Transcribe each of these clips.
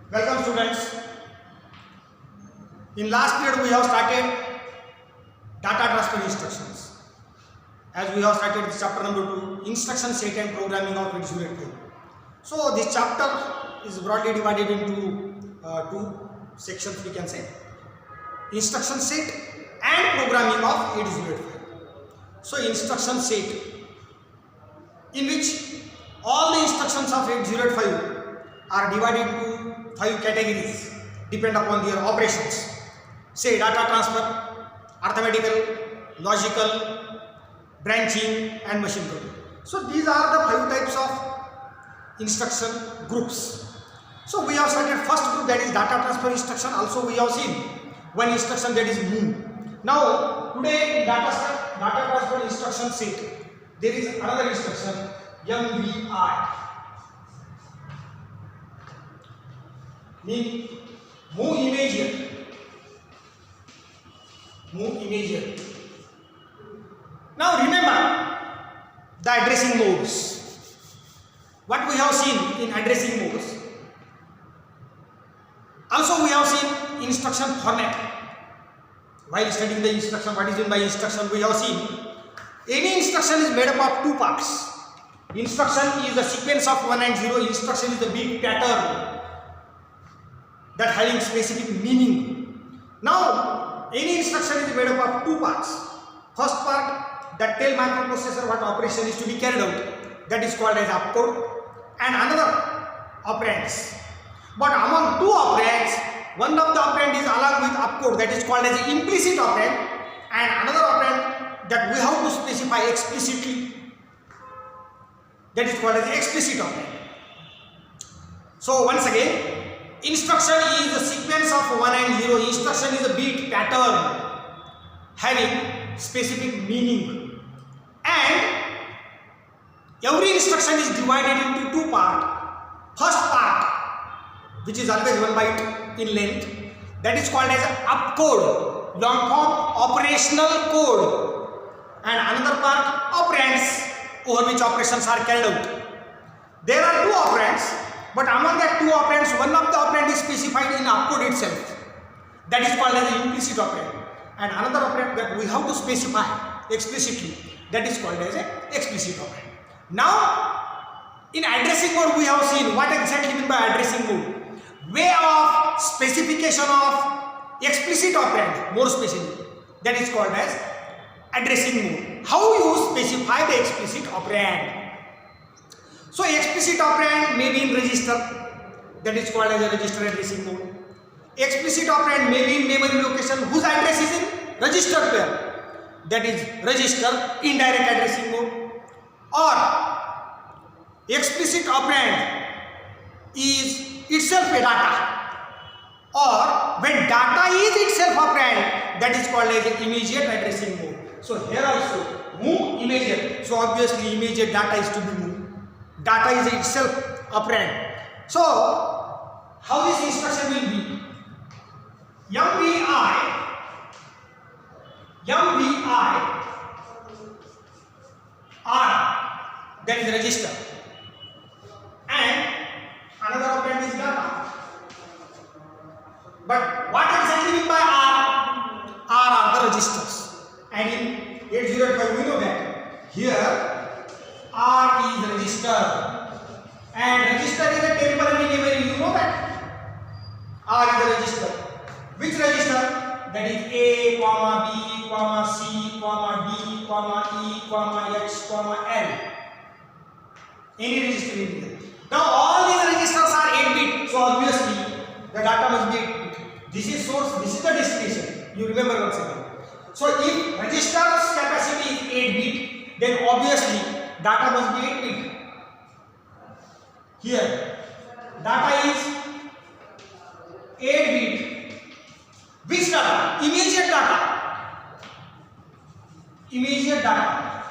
Welcome students. In last period we have started data transfer instructions. As we have started chapter number 2, instruction set and programming of Unit 5. So this chapter is broadly divided into two sections, we can say. Instruction set and programming of Unit 5. So instruction set, in which all the instructions of 805 are divided into 5 categories depend upon their operations. Say data transfer, arithmetical, logical, branching and machine coding. So these are the 5 types of instruction groups. So we have started first group, that is data transfer instruction. Also we have seen one instruction, that is move. Now today in data transfer instruction set there is another instruction, MVI, mean move immediate. Now remember the addressing modes. What we have seen in addressing modes. Also we have seen instruction format. While studying the instruction, what is meant by instruction, we have seen any instruction is made up of two parts. Instruction is the sequence of 1 and 0. Instruction is the big pattern that having specific meaning. Now any instruction is made up of two parts. First part, that tell microprocessor what operation is to be carried out, that is called as opcode, and another operands. But among two operands, one of the operand is along with opcode, that is called as implicit operand, and another operand that we have to specify explicitly, that is called as explicit operand. So once again, instruction is the sequence of 1 and 0. Instruction is a bit pattern having specific meaning, and every instruction is divided into two parts. First part, which is always 1 byte in length, that is called as opcode, long form operational code, and another part operands, over which operations are carried out. There are two operands, but among the two operands, one of the operand is specified in opcode itself, that is called as implicit operand, and another operand that we have to specify explicitly, that is called as an explicit operand. Now in addressing mode we have seen what exactly mean by addressing mode. Way of specification of explicit operand, more specifically, that is called as addressing mode. How you specify the explicit operand? So explicit operand may be in register, that is called as a register addressing mode. Explicit operand may be in memory location whose address is in register pair, that is register indirect addressing mode. Or explicit operand is itself a data, or when data is itself operand, that is called as an immediate addressing mode. So here also move immediate, so obviously immediate data is to be moved. Data is itself operand. So how this instruction will be? MVI R, that is register, and another operand is data. But what exactly mean by R? R are the registers, and in 805 we know that here R is register, and register is a temporary memory, you know that. R is a register. Which register? That is A, B, C, D, E, H, L. Any register in there. Now all these registers are 8-bit, so obviously the data must be 8-bit. This is source, this is the destination. You remember once again. So if register's capacity is 8-bit, then obviously data must be 8-bit. Here, data is 8-bit. Which data? Immediate data. Immediate data.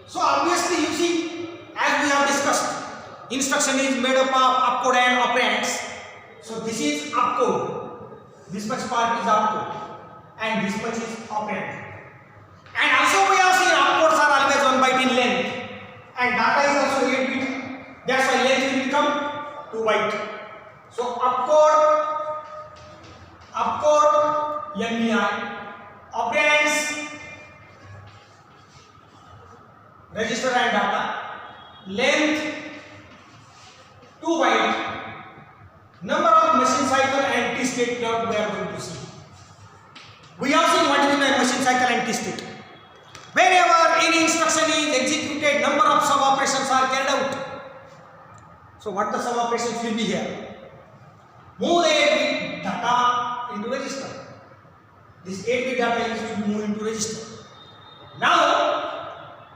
So obviously you see, as we have discussed, instruction is made up of opcode and operands. So this is opcode. This much part is opcode, and this much is operand. And also we have seen opcodes are always 1 byte in length, and data byte. So opcode MEI, operands register and data, length 2 byte, number of machine cycle and T-state period we are going to see. We have seen what is the machine cycle and T-state. Whenever any instruction is executed, number of sub operations are carried out. So what the sub operations will be here? Move the 8-bit data into register. This 8-bit data is to be moved into register. Now,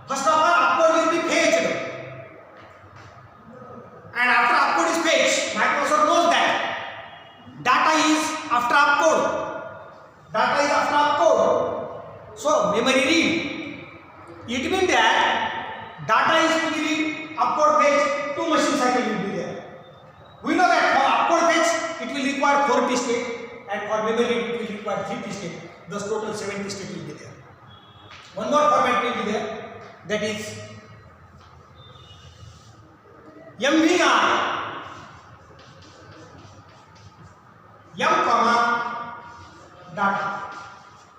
first of all, opcode will be fetched. And after opcode is fetched, Microsoft knows that data is after opcode. Data is after opcode. So, memory read. It means that data is to be read, opcode fetch, 2 machine cycle will be there. We know that for opcode fetch, it will require 4 T-state, and for memory read, it will require 3 T-state. Thus, total 7 T-state will be there. One more format will be there, that is MVI, data.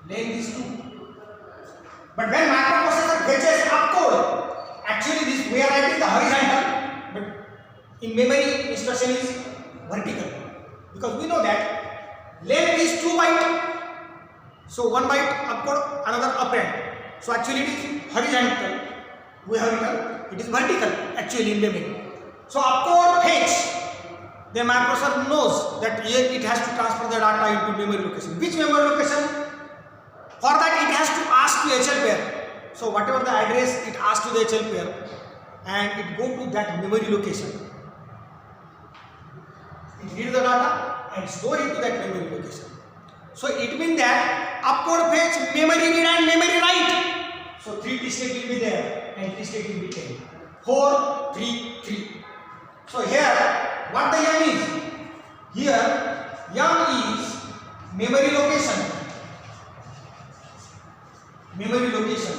Length is 2. But when microprocessor fetches opcode, actually this we are writing the horizontal, but in memory instruction is vertical, because we know that length is 2 byte. So 1 byte opcode, another operand. So actually it is horizontal. We have written it is vertical actually in memory. So opcode fetch. Then Microsoft knows that here it has to transfer the data into memory location. Which memory location? For that it has to ask to HL pair. So whatever the address it asks to the HL pair, and it go to that memory location. It read the data and store it to that memory location. So it means that opcode fetch, memory read and memory write. So 3 T-state will be there and T-state will be 10. 4, 3, 3. So here what the M is? Here M is memory location. Memory location.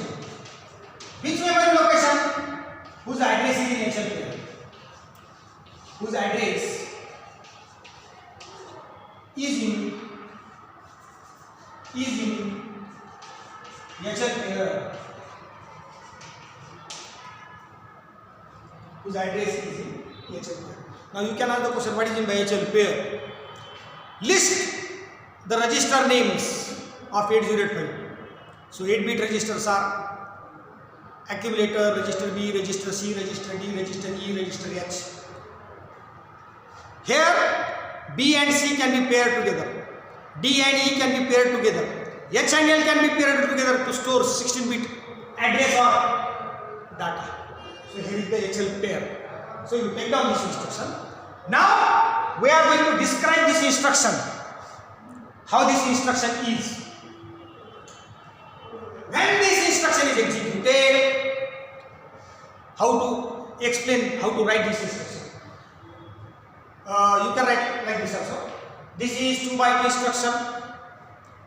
Which memory location? Whose address is in HL pair? Whose address is in HL pair? Whose address is in HL pair? Now you can ask the question, what is in by HL pair? List the register names of 8085. So 8-bit registers are accumulator, register B, register C, register D, register E, register H. Here B and C can be paired together. D and E can be paired together. H and L can be paired together to store 16-bit address or data. So here is the HL pair. So you take down this instruction. Now we are going to describe this instruction. How this instruction is. When this instruction is executed, how to explain, how to write this instruction. You can write like this also. This is 2 byte instruction.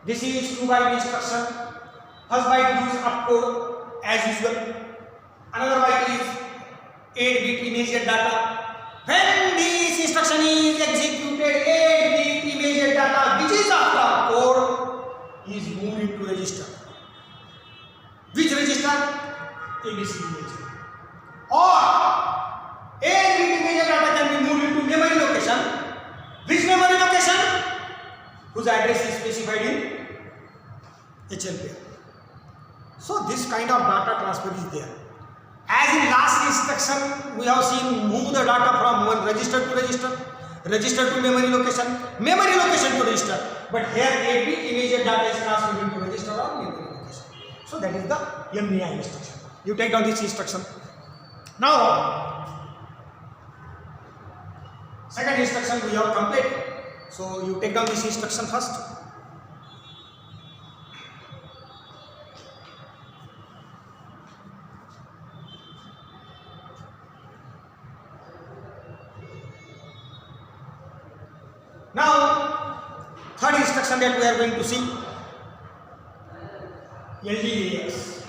This is 2 byte instruction. First byte use opcode as usual. Another byte is 8-bit immediate data. When this instruction is executed, 8-bit immediate data which is after opcode is moved into register. Which register? ABC register. Or 8-bit immediate data can be moved into memory location. Which memory location? Whose address is specified in HL pair. So this kind of data transfer is there. As in last instruction, we have seen move the data from one register to register, register to memory location to register. But here 8-bit immediate data is transferred into register or memory location. So that is the MEI instruction. You take down this instruction. Now, second instruction we have completed. So you take down this instruction first. Now, third instruction that we are going to see, LDAX.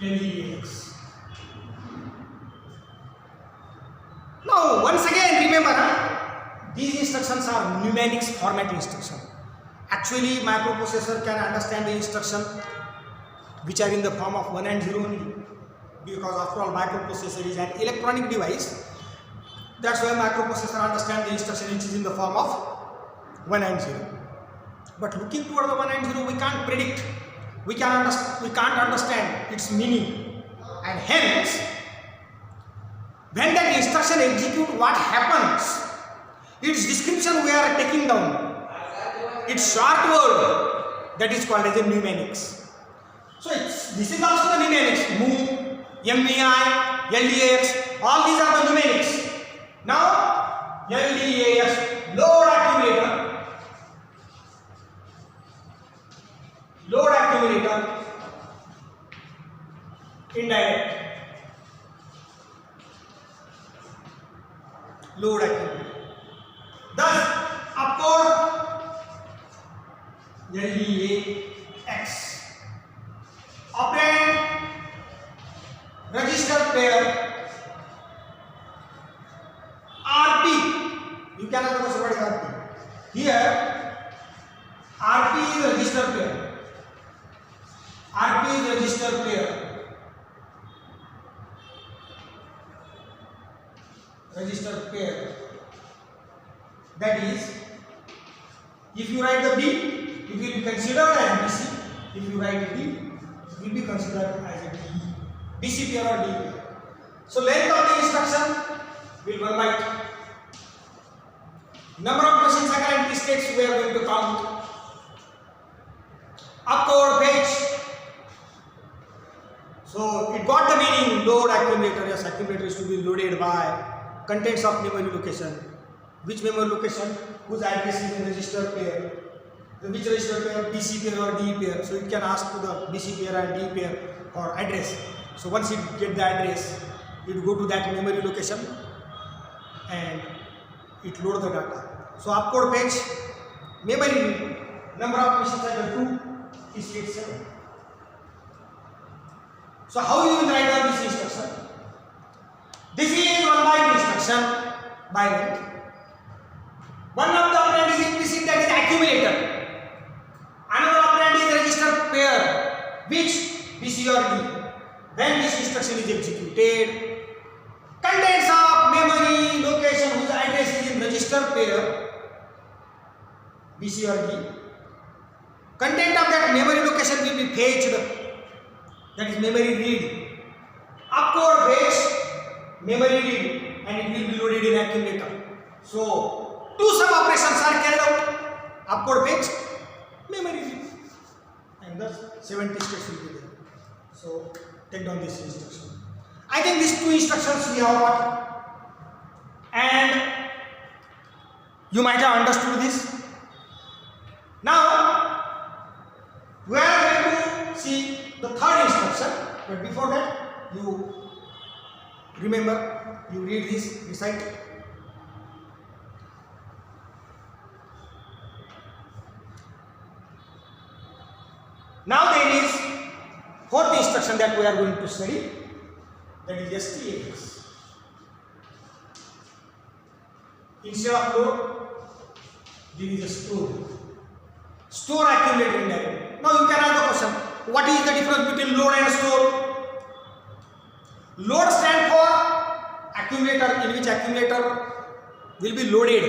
LEAX. Now once again remember, these instructions are numerics format instruction. Actually microprocessor can understand the instruction which are in the form of 1 and 0 only, because after all microprocessor is an electronic device. That's why microprocessor understand the instruction which is in the form of 1 and 0. But looking toward the 1 and 0, we can't predict, we can't understand its meaning, and hence when that instruction execute, what happens, its description we are taking down, its short word, that is called as a mnemonics. So this is also the mnemonics, move, MEI, LDAX, all these are the mnemonics. Now LDAX, load accumulator, indirect, load accumulator. Thus opcode LDAX, operand register pair RP. You can ask what is RP. Here RP is register pair. RP is register pair. Register pair. That is, if you write the B, it will be considered as BC. If you write D, it will be considered as a D. BC pair or D pair. So length of the instruction will 1 byte. Number of machine cycle and states we are going to count. Opcode page. So it got the meaning, load accumulator. Yes, accumulator is to be loaded by contents of memory location. Which memory location? Whose address is in register pair. Which register pair? BC pair or D pair. So it can ask to the BC pair and D pair or address. So once it get the address, it will go to that memory location and it load the data. So opcode page, memory read, number of machine cycle 2 is state 7. So how you will write down this instruction? This is 1 byte instruction by length. One of the operand is implicit, that is accumulator. Another operand is register pair, which BC or D. When this instruction is executed, contents of memory location whose address is in register pair, BC or D. Content of that memory location will be fetched, that is memory read. Opcode fetch, memory read, and it will be loaded in accumulator. So two sub operations are carried out, opcode fetch, memory read, and thus 70 states will be there. So take down this instruction. I think these two instructions we have got, and you might have understood this. Now we are going to see the third instruction, but before that you remember, you read this, recite. Now there is fourth instruction that we are going to study, that is STAX. Instead of load, there is a store. Store, accumulator, indirect. Now you can ask the question, what is the difference between load and store? Load stands for accumulator, in which accumulator will be loaded.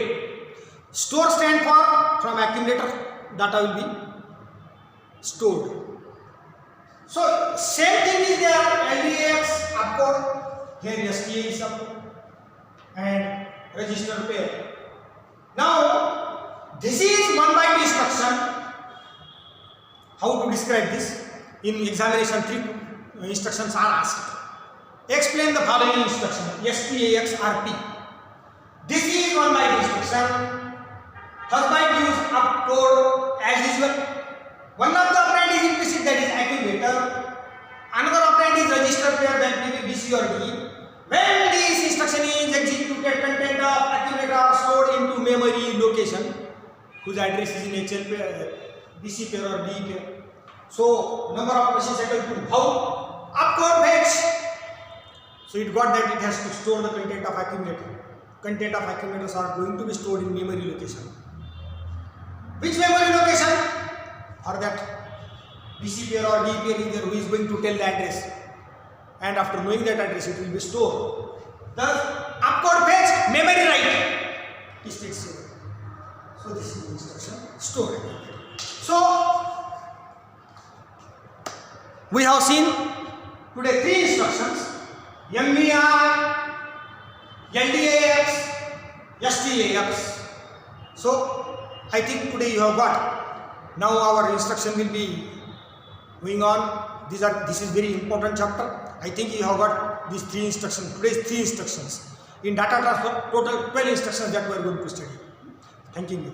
Store stands for from accumulator data will be stored. So same thing is there, LDAX opcode, here STA is opcode, and register pair. Now this is 1 byte instruction. How to describe this? In examination 3 instructions are asked. Explain the following instruction, STAX RP. This is 1 byte instruction. First byte use opcode as usual. One of the operand is implicit, that is accumulator. Another operand is register pair, that may be BC or D. When this instruction is executed, content of accumulator are stored into memory location whose address is in HL pair, BC pair or D pair. So number of machine cycle 2. How? opcode fetch. So it got that it has to store the content of accumulator. Content of accumulators are going to be stored in memory location. Which memory location? For that PC pair or D pair is there who is going to tell the address, and after knowing that address it will be stored. Thus opcode fetch, memory write, state 7. So this is the instruction store. So we have seen today 3 instructions: MVR, LDAX, STAX. So I think today you have got. Now our instruction will be going on. This is very important chapter. I think you have got these 3 instructions. Today's 3 instructions. In data transfer, total 12 instructions that we are going to study. Thanking you.